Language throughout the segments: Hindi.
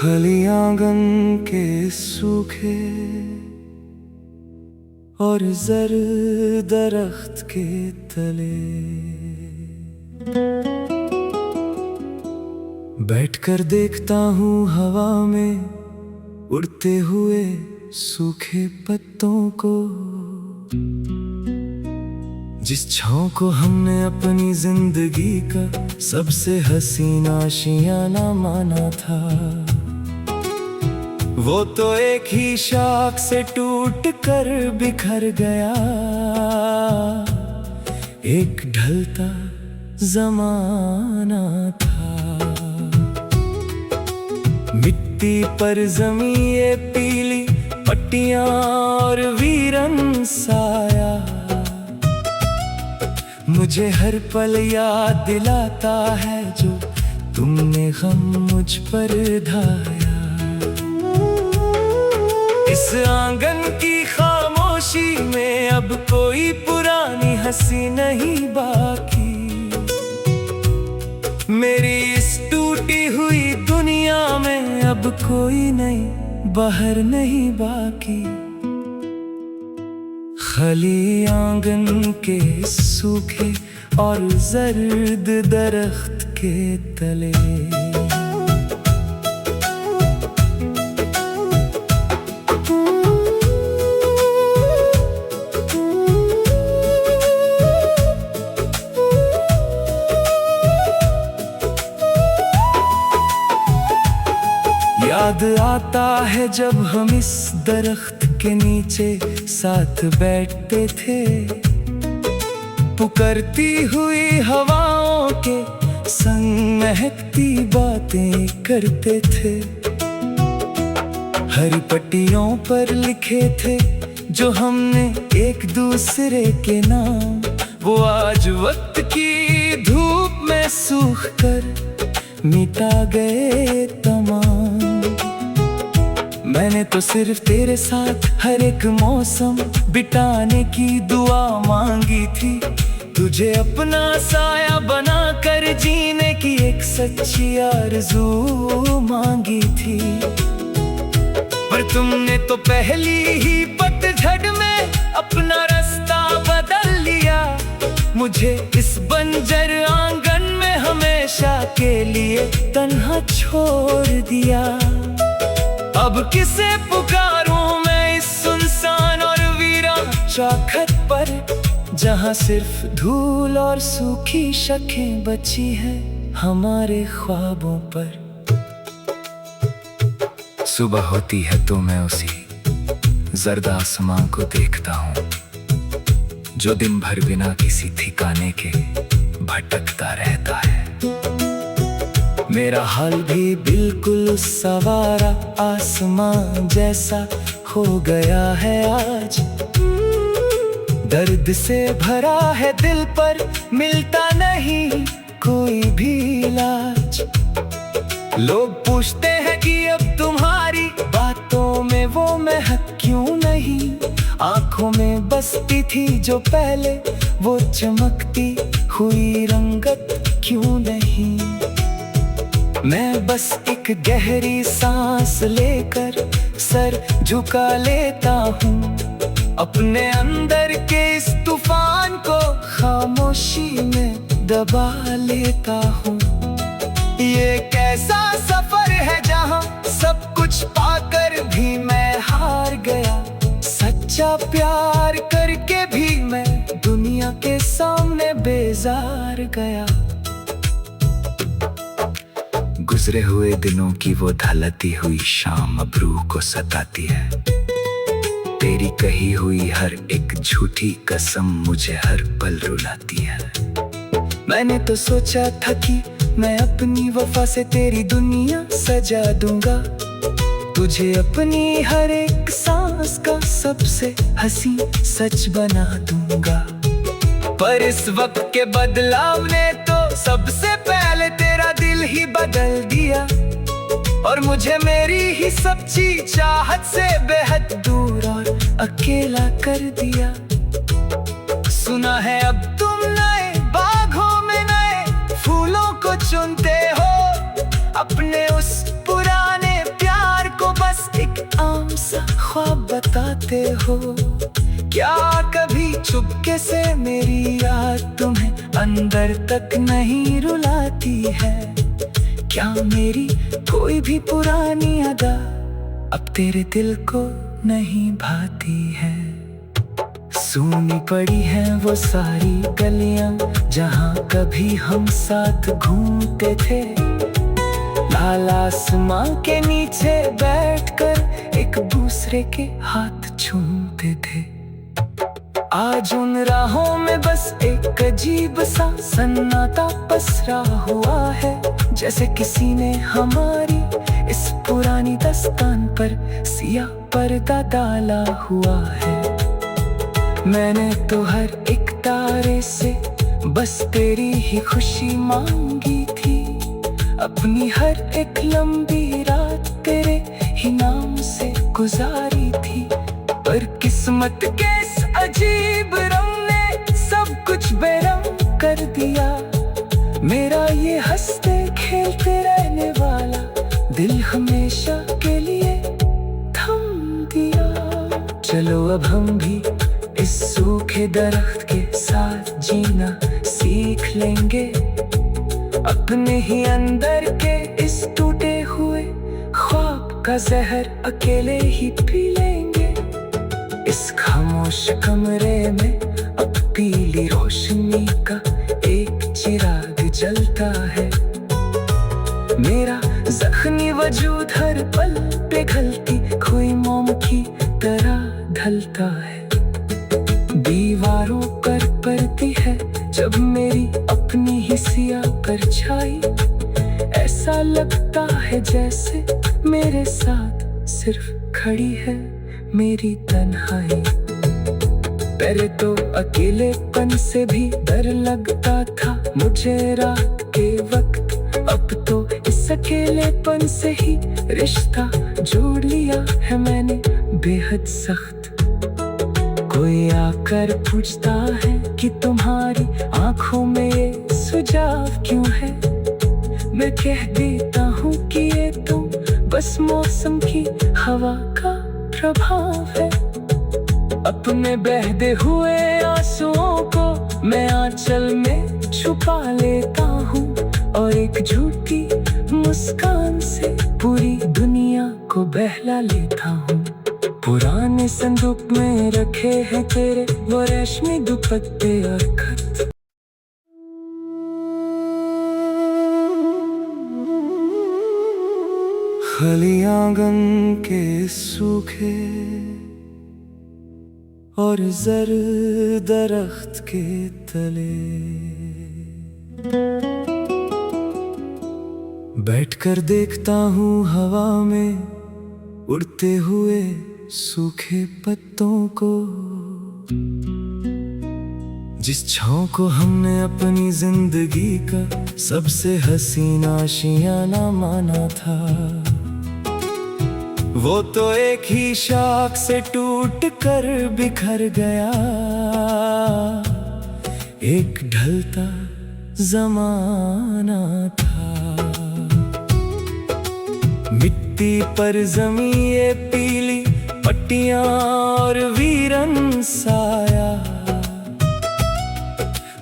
खली आंगन के सूखे और जर दरख्त के तले बैठकर देखता हूँ हवा में उड़ते हुए सूखे पत्तों को। जिस छांव को हमने अपनी जिंदगी का सबसे हसीन आशियाना माना था, वो तो एक ही शाख से टूट कर बिखर गया। एक ढलता जमाना था, मिट्टी पर जमी ये पीली पट्टियां और वीरन साया मुझे हर पल याद दिलाता है जो तुमने गम मुझ पर ढाया। इस आंगन की खामोशी में अब कोई पुरानी हंसी नहीं बाकी। मेरी इस टूटी हुई दुनिया में अब कोई नई बहार नहीं बाकी। खली आंगन के सूखे और जर्द दरख्त के तले याद आता है जब हम इस दरख्त के नीचे साथ बैठते थे, पुकारती हुई हवाओं के संग महकती बातें करते थे। हरी पट्टियों पर लिखे थे जो हमने एक दूसरे के नाम, वो आज वक्त की धूप में सूख कर मिटा गए तमाम। मैंने तो सिर्फ तेरे साथ हर एक मौसम बिताने की दुआ मांगी थी, तुझे अपना साया बना कर जीने की एक सच्ची आरज़ू मांगी थी। पर तुमने तो पहली ही पतझड़ में अपना रास्ता बदल लिया, मुझे इस बंजर आंगन में हमेशा के लिए तन्हा छोड़ दिया। अब किसे पुकारूं मैं इस सुनसान और वीरान चौखट पर, जहां सिर्फ धूल और सूखी शखें बची हैं हमारे ख्वाबों पर। सुबह होती है तो मैं उसी जर्द आसमां को देखता हूँ जो दिन भर बिना किसी ठिकाने के भटकता रहता है। मेरा हाल भी बिल्कुल सवारा आसमां जैसा हो गया है आज। दर्द से भरा है दिल पर मिलता नहीं कोई भी इलाज। लोग पूछते हैं कि अब तुम्हारी बातों में वो महक क्यों नहीं, आंखों में बसती थी जो पहले वो चमकती हुई रंगत क्यों नहीं। मैं बस एक गहरी सांस लेकर सर झुका लेता हूँ, अपने अंदर के इस तूफान को खामोशी में दबा लेता हूँ। ये कैसा सफर है जहाँ सब कुछ पाकर भी मैं हार गया, सच्चा प्यार करके भी मैं दुनिया के सामने बेजार गया। गुजरे हुए दिनों की वो ढलती हुई शाम अब रूह को सताती है। तेरी कही हुई हर एक झूठी कसम मुझे हर पल रुलाती है। मैंने तो सोचा था कि मैं अपनी वफा से तेरी दुनिया सजा दूंगा, तुझे अपनी हर एक सांस का सबसे हंसी सच बना दूंगा। पर इस वक्त के बदलाव ने तो सबसे पहले तेरा दिल ही बदल दिया, और मुझे मेरी ही सच्ची चाहत से बेहद दूर और अकेला कर दिया। सुना है अब तुम नए बागों में नए फूलों को चुनते हो, अपने उस पुराने जाते हो। क्या कभी चुपके से मेरी याद तुम्हें अंदर तक नहीं रुलाती है? क्या मेरी कोई भी पुरानी अदा अब तेरे दिल को नहीं भाती है? सूनी पड़ी है वो सारी गलियां जहां कभी हम साथ घूमते थे। लाल आसमां के नीचे बैठकर एक दूसरे के हाथ चूमते थे। आज उन राहों में बस एक अजीब सा सन्नाटा पसरा हुआ है, जैसे किसी ने हमारी इस पुरानी दास्तान पर सिया पर्दा डाला हुआ है। मैंने तो हर एक तारे से बस तेरी ही खुशी मांगी थी। अपनी हर एक लंबी रात तेरे ही नाम से गुजारी थी। पर किस्मत के इस अजीब रंग ने सब कुछ बेरंग कर दिया। मेरा ये हंसते खेलते रहने वाला दिल हमेशा के लिए थम दिया। चलो अब हम भी इस सूखे दरख्त के साथ जीना सीख लेंगे। अपने ही अंदर के इस टूटे हुए ख्वाब का जहर अकेले ही पी लेंगे। इस खामोश कमरे में अब पीली रोशनी का एक चिराग जलता है। मेरा जख्मी वजूद हर पल पे घलती खोई मोम की तरह ढलता है। दीवारों पर पड़ती है जब मेरी अपनी ही सिया परछाई। ऐसा लगता है जैसे मेरे साथ सिर्फ खड़ी है मेरी तन्हाई। पहले तो अकेलेपन से भी डर लगता था मुझे रात के वक्त, अब तो इस अकेलेपन से ही रिश्ता जोड़ लिया है मैंने बेहद सख्त। कोई आकर पूछता है कि तुम्हारी आंखों में ये सुझाव क्यों है? मैं कह देता हूँ कि ये तो बस मौसम की हवा का प्रभाव है। अपने बहते हुए आंसुओं को मैं आंचल में छुपा लेता हूँ और एक झूठी मुस्कान से पूरी दुनिया को बहला लेता हूँ। पुराने संदूक में रखे हैं तेरे वो रेशमी दुपट्टे और खत। खाली आंगन के सूखे और जर्द दरख्त के तले बैठकर देखता हूँ हवा में उड़ते हुए सूखे पत्तों को। जिस छांव को हमने अपनी जिंदगी का सबसे हसीन आशियाना माना था, वो तो एक ही शाख से टूट कर बिखर गया। एक ढलता जमाना था, मिट्टी पर जमी ये पीली पट्टियां और वीरन साया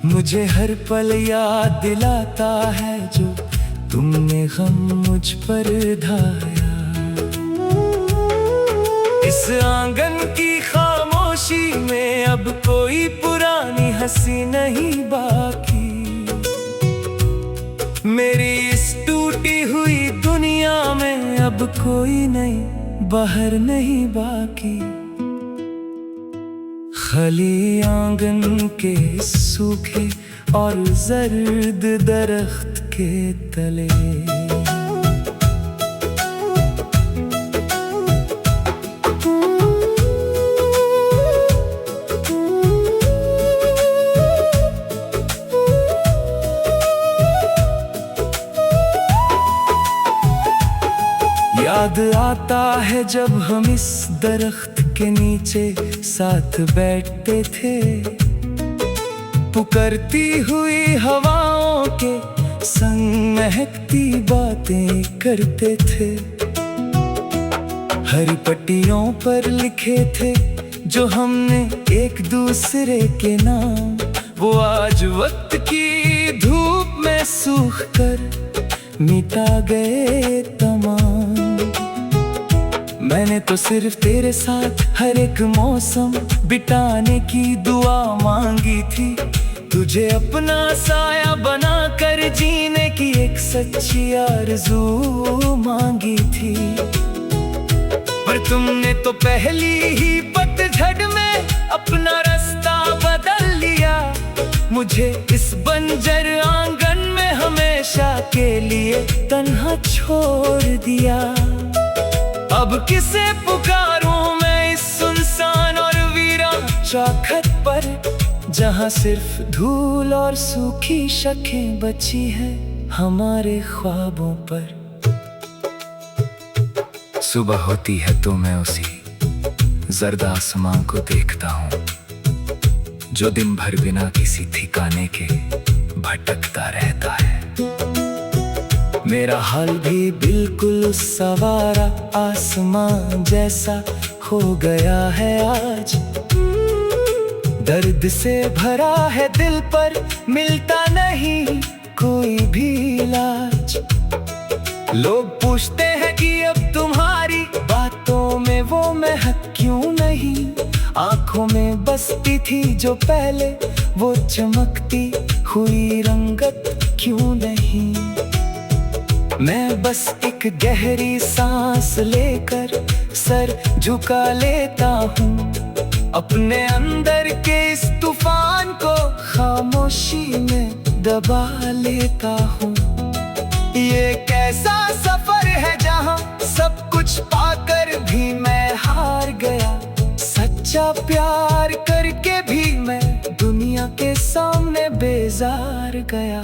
मुझे हर पल याद दिलाता है जो तुमने गम मुझ पर ढाया। इस आंगन की खामोशी में अब कोई पुरानी हंसी नहीं बाकी। मेरी इस टूटी हुई दुनिया में अब कोई नई बाहर नहीं बाकी। खाली आंगन के सूखे और जर्द दरख्त के तले। याद आता है जब हम इस दरख्त के नीचे साथ बैठते थे, पुकारती हुई हवाओं के संग महकती बातें करते थे। हरी पट्टियों पर लिखे थे जो हमने एक दूसरे के नाम, वो आज वक्त की धूप में सूख कर मिटा गए तमाम। मैंने तो सिर्फ तेरे साथ हर एक मौसम बिताने की दुआ मांगी थी, तुझे अपना साया बना कर जीने की एक सच्ची आरज़ू मांगी थी। पर तुमने तो पहली ही पतझड़ में अपना रास्ता बदल लिया, मुझे इस बंजर आंगन में हमेशा के लिए तन्हा छोड़ दिया। अब किसे पुकारूं मैं इस सुनसान और वीरान चौखट पर, जहां सिर्फ धूल और सूखी शकें बची है हमारे ख्वाबों पर। सुबह होती है तो मैं उसी जर्द आसमां को देखता हूँ, जो दिन भर बिना किसी ठिकाने के भटकता रहता है। मेरा हाल भी बिल्कुल सवारा आसमां जैसा हो गया है आज। दर्द से भरा है दिल पर मिलता नहीं कोई भी इलाज। लोग पूछते हैं कि अब तुम्हारी बातों में वो महक क्यों नहीं, आंखों में बसती थी जो पहले वो चमकती हुई रंगत क्यों नहीं। मैं बस एक गहरी सांस लेकर सर झुका लेता हूँ, अपने अंदर के इस तूफान को खामोशी में दबा लेता हूँ। ये कैसा सफर है जहाँ सब कुछ पाकर भी मैं हार गया, सच्चा प्यार करके भी मैं दुनिया के सामने बेजार गया।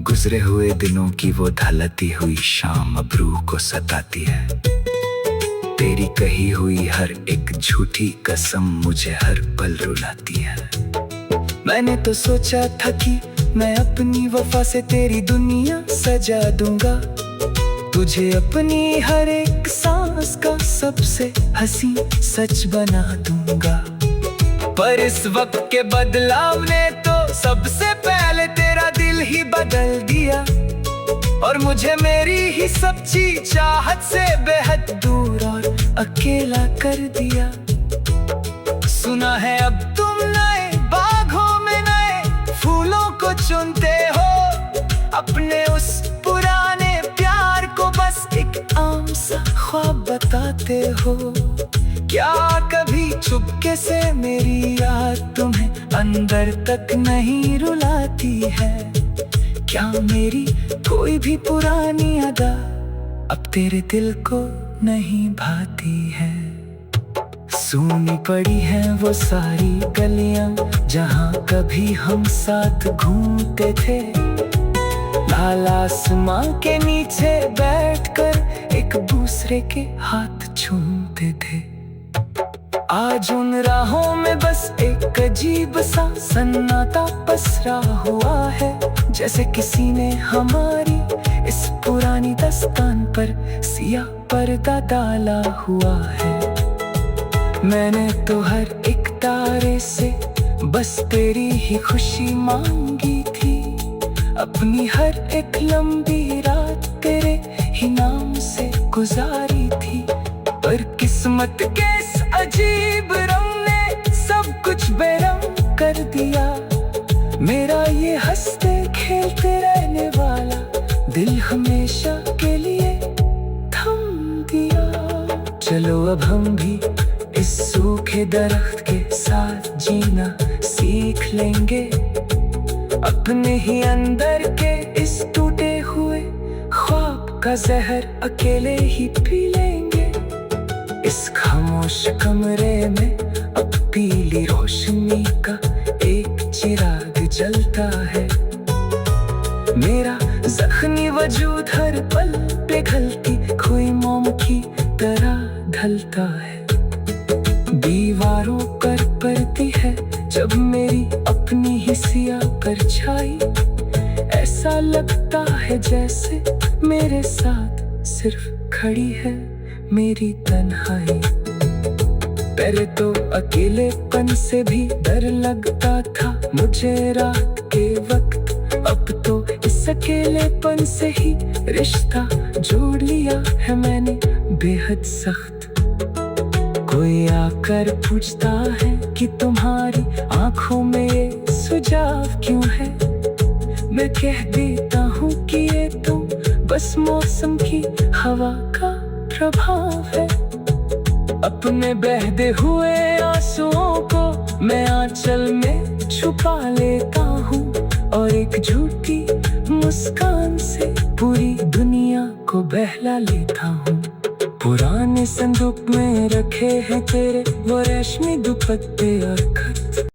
गुजरे हुए दिनों की वो ढलती हुई शाम अब रूह को सताती है। तेरी कही हुई हर एक झूठी कसम मुझे हर पल रुलाती है। मैंने तो सोचा था कि मैं अपनी वफा से तेरी दुनिया सजा दूंगा, तुझे अपनी हर एक सांस का सबसे हंसी सच बना दूंगा। पर इस वक्त के बदलाव ने तो सबसे पहले तेरा दिल ही बदल दिया, और मुझे मेरी ही सच्ची चाहत से बेहद दूर और अकेला कर दिया। सुना है अब तुम नए बागों में नए फूलों को चुनते हो, अपने उस पुराने प्यार को बस एक आम सा ख्वाब बताते हो। क्या कभी चुपके से मेरी याद तुम्हें अंदर तक नहीं रुलाती है? क्या मेरी कोई भी पुरानी अदा अब तेरे दिल को नहीं भाती है? सूनी पड़ी हैं वो सारी गलियां जहां कभी हम साथ घूमते थे, लाल आसमां के नीचे बैठकर एक दूसरे के हाथ छूते थे। आज उन राहों में बस एक अजीब सा सन्नाटा पसरा हुआ है, जैसे किसी ने हमारी इस पुरानी दास्तान पर सिया पर्दा डाला हुआ है। मैंने तो हर एक तारे से बस तेरी ही खुशी मांगी थी, अपनी हर एक लंबी रात तेरे ही नाम से गुजारी थी। पर किस्मत के इस अजीब रंग ने सब कुछ बेरंग कर दिया। मेरा ये हंसते खेलते रहने वाला दिल हमेशा के लिए थम दिया। चलो अब हम भी इस सूखे दरख्त के साथ जीना सीख लेंगे, अपने ही अंदर के इस टूटे हुए ख्वाब का जहर अकेले ही पी लेंगे। इस खामोश कमरे में अब पीली रोशनी का एक चिराग जलता है। मेरा जख्मी वजूद हर पल पे घलती हुई मोम की तरह ढलता है। दीवारों पर पड़ती है जब मेरी अपनी ही सिया परछाई, ऐसा लगता है जैसे मेरे साथ सिर्फ खड़ी है मेरी तन्हाई। पहले तो अकेलेपन से भी डर लगता था मुझे रात के वक्त, अब तो इस अकेलेपन से ही रिश्ता जोड़ लिया है मैंने बेहद सख्त। कोई आकर पूछता है कि तुम्हारी आंखों में ये सुझाव क्यों है, मैं कह देता हूँ कि ये तो बस मौसम की हवा का प्रभाव है। अपने बहते हुए आंसुओं को मैं आंचल में छुपा लेता हूँ और एक झूठी मुस्कान से पूरी दुनिया को बहला लेता हूँ। पुराने संदूक में रखे हैं तेरे वो रेशमी दुपट्टे और खत,